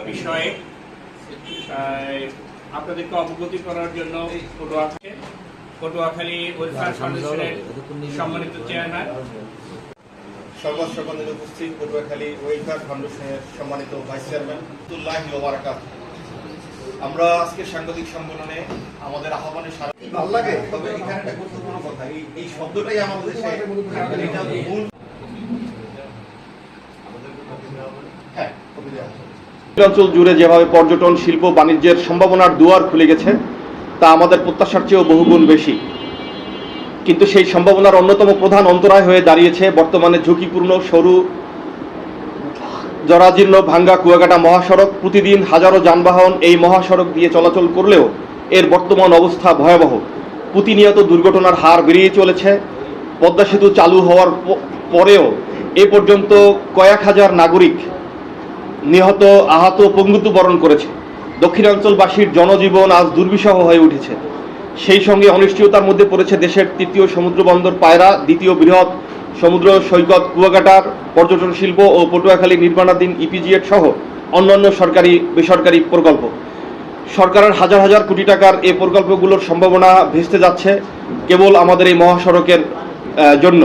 বিষয়ে আপনাদেরকে অবগতি করার জন্য পটুয়াখালী ওয়েলফেয়ার ফাউন্ডেশনের সম্মানিত চেয়ারম্যান, সংবাদ উপস্থিত পটুয়াখালী ওয়েলফেয়ার ফাউন্ডেশনের সম্মানিত ভাইস চেয়ারম্যান আমরা আজকে সাংবাদিক সম্মেলনে আমাদের আহ্বানে ভালো লাগে, তবে এখানে একটা গুরুত্বপূর্ণ কথা, এই শব্দটাই আমাদের অঞ্চল জুড়ে যেভাবে পর্যটন শিল্প বাণিজ্যের সম্ভাবনার দুয়ার খুলে গেছে তা আমাদের প্রত্যাশার চেয়েও বহুগুণ বেশি, কিন্তু সেই সম্ভাবনার অন্যতম প্রধান অন্তরায় হয়ে দাঁড়িয়েছে বর্তমানে ঝুঁকিপূর্ণ সরু জরাজীর্ণ ভাঙ্গা কুয়াকাটা মহাসড়ক। প্রতিদিন হাজারো যানবাহন এই মহাসড়ক দিয়ে চলাচল করলেও এর বর্তমান অবস্থা ভয়াবহ। প্রতিনিয়ত দুর্ঘটনার হার বেড়েই চলেছে। পদ্মা সেতু চালু হওয়ার পরেও এ পর্যন্ত কয়েক হাজার নাগরিক নিহত, আহত, পঙ্গুত্ব বরণ করেছে। দক্ষিণাঞ্চলবাসীর জনজীবন আজ দুর্বিষহ হয়ে উঠেছে। সেই সঙ্গে অনিশ্চয়তার মধ্যে পড়েছে দেশের তৃতীয় সমুদ্র বন্দর পায়রা, দ্বিতীয় বৃহৎ সমুদ্র সৈকত কুয়াকাটার পর্যটন শিল্প ও পটুয়াখালী নির্মাণাধীন ইপিজেড সহ অন্যান্য সরকারি বেসরকারি প্রকল্প। সরকারের হাজার হাজার কোটি টাকার এই প্রকল্পগুলোর সম্ভাবনা ভেস্তে যাচ্ছে কেবল আমাদের এই মহাসড়কের জন্য।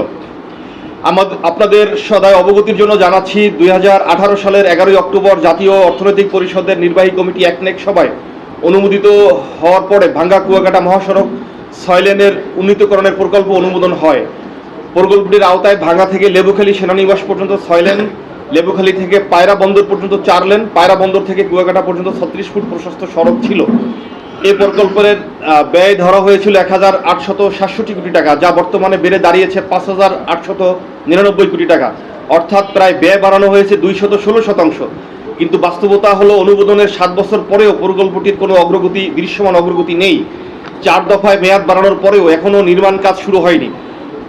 আপনাদের সদায় অবগতির জন্য জানাচ্ছি, 2018 সালের 11 অক্টোবর জাতীয় অর্থনৈতিক পরিষদের নির্বাহী কমিটি একনেক সভায় অনুমোদিত হওয়ার পরে ভাঙ্গা কুয়াকাটা মহাসড়ক 6 লেনের উন্নীতকরণের প্রকল্প অনুমোদন হয়। প্রকল্পটির আওতায় ভাঙ্গা থেকে লেবুখালী সেনানিবাস পর্যন্ত 6 লেন, লেবুখালী থেকে পায়রা বন্দর পর্যন্ত 4 লেন, পায়রা বন্দর থেকে কুয়াকাটা পর্যন্ত 36 ফুট প্রশস্ত সড়ক ছিল। এই প্রকল্পের ব্যয় ধরা হয়েছিল 1867 কোটি টাকা, যা বর্তমানে বেড়ে দাঁড়িয়েছে 5899 কোটি টাকা, অর্থাৎ প্রায় ব্যয় বাড়ানো হয়েছে 216%। কিন্তু বাস্তবতা হলো অনুমোদনের 7 বছর পরেও প্রকল্পটির কোনো দৃশ্যমান অগ্রগতি নেই। 4 দফায় মেয়াদ বাড়ানোর পরেও এখনও নির্মাণ কাজ শুরু হয়নি।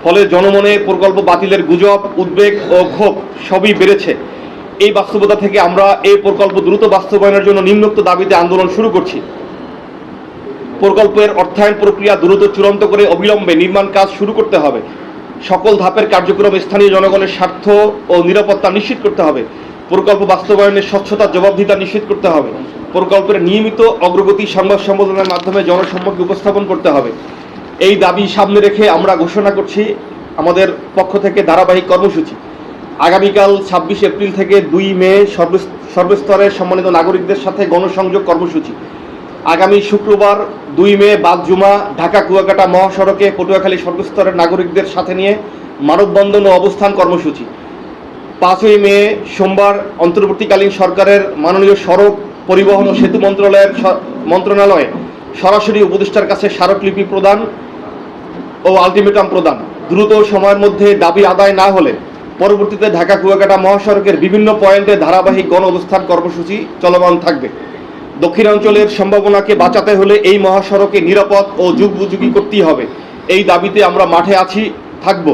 ফলে জনমনে প্রকল্প বাতিলের গুজব, উদ্বেগ ও ক্ষোভ সবই বেড়েছে। এই বাস্তবতা থেকে আমরা এই প্রকল্প দ্রুত বাস্তবায়নের জন্য নিম্নোক্ত দাবিতে আন্দোলন শুরু করছি। প্রকল্পের অর্থায়ন প্রক্রিয়া দ্রুত চূড়ান্ত করে অবিলম্বে নির্মাণ কাজ শুরু করতে হবে। সকল ধাপের কার্যক্রম স্থানীয় জনগণের স্বার্থ ও নিরাপত্তা নিশ্চিত করতে হবে। প্রকল্প বাস্তবায়নের স্বচ্ছতা, জবাবদিহিতা নিশ্চিত করতে হবে। প্রকল্পের নিয়মিত অগ্রগতি সংবাদ সম্মেলনের মাধ্যমে জনসম্মুখে উপস্থাপন করতে হবে। এই দাবি সামনে রেখে আমরা ঘোষণা করছি আমাদের পক্ষ থেকে ধারাবাহিক কর্মসূচি। আগামীকাল 26 এপ্রিল থেকে 2 মে সর্বস্তরের সম্মানিত নাগরিকদের সাথে গণসংযোগ কর্মসূচি। আগামী শুক্রবার 2 মে বাদ জুমা ঢাকা কুয়াকাটা মহাসড়কে পটুয়াখালী সর্বস্তরের নাগরিকদের সাথে নিয়ে মানববন্ধন ও অবস্থান কর্মসূচি। 5ই মে সোমবার অন্তর্বর্তীকালীন সরকারের মাননীয় সড়ক পরিবহন ও সেতু মন্ত্রণালয়ে সরাসরি উপদেষ্টার কাছে স্মারকলিপি প্রদান ও আলটিমেটাম প্রদান। দ্রুত সময়ের মধ্যে দাবি আদায় না হলে পরবর্তীতে ঢাকা কুয়াকাটা মহাসড়কের বিভিন্ন পয়েন্টে ধারাবাহিক গণ অবস্থান কর্মসূচি চলমান থাকবে। দক্ষিণাঞ্চলের সম্ভাবনাকে বাঁচাতে হলে এই মহাসড়কে নিরাপদ ও যুগোপযোগী করতেই হবে। এই দাবিতে আমরা মাঠে থাকব।